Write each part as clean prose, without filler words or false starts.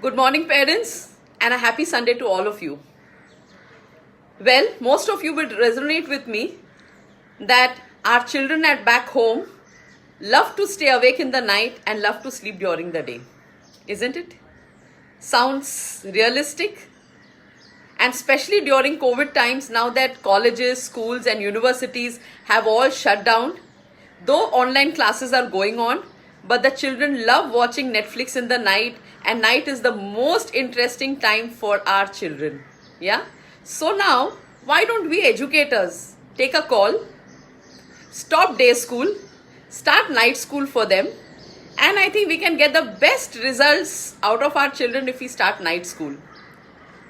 Good morning, parents, and a happy Sunday to all of you. Well, most of you will resonate with me that our children at back home love to stay awake in the night and love to sleep during the day. Isn't it? Sounds realistic? And especially during COVID times, now that colleges, schools, and universities have all shut down, though online classes are going on, but the children love watching Netflix in the night, and night is the most interesting time for our children. Yeah? So now, why don't we educators take a call, stop day school, start night school for them, and I think we can get the best results out of our children if we start night school.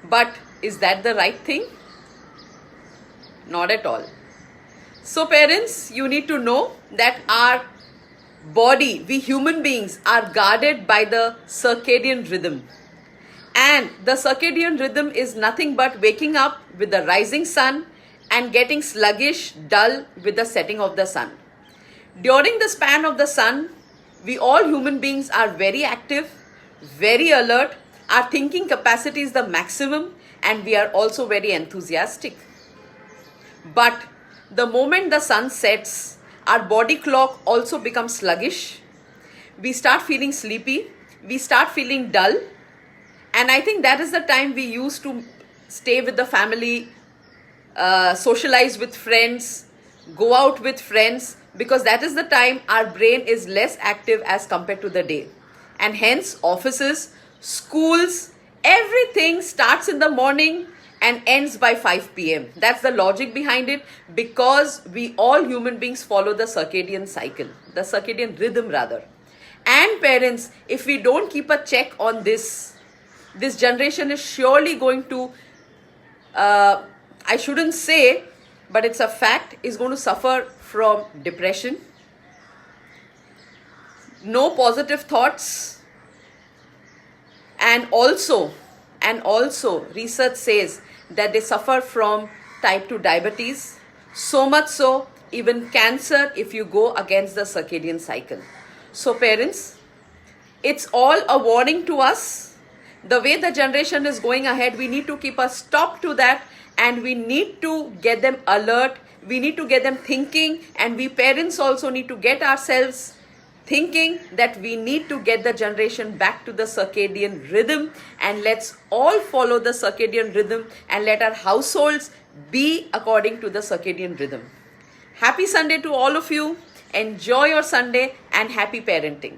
But is that the right thing? Not at all. So parents, you need to know that our body, we human beings, are guarded by the circadian rhythm. And the circadian rhythm is nothing but waking up with the rising sun and getting sluggish, dull with the setting of the sun. During the span of the sun, we all human beings are very active, very alert, our thinking capacity is the maximum, and we are also very enthusiastic. But the moment the sun sets, our body clock also becomes sluggish. We start feeling sleepy, we start feeling dull, and I think that is the time we used to stay with the family, socialize with friends, go out with friends, because that is the time our brain is less active as compared to the day. And hence, offices, schools, everything starts in the morning and ends by 5 p.m. That's the logic behind it, because we all human beings follow the circadian cycle, the circadian rhythm rather. And parents, if we don't keep a check on this generation is surely going to, I shouldn't say, but it's a fact, is going to suffer from depression, no positive thoughts, and also research says that they suffer from type 2 diabetes, so much so even cancer if you go against the circadian cycle. So parents, it's all a warning to us. The way the generation is going ahead, we need to keep a stop to that, and we need to get them alert, we need to get them thinking, and we parents also need to get ourselves thinking that we need to get the generation back to the circadian rhythm, and let's all follow the circadian rhythm and let our households be according to the circadian rhythm. Happy Sunday to all of you. Enjoy your Sunday and happy parenting.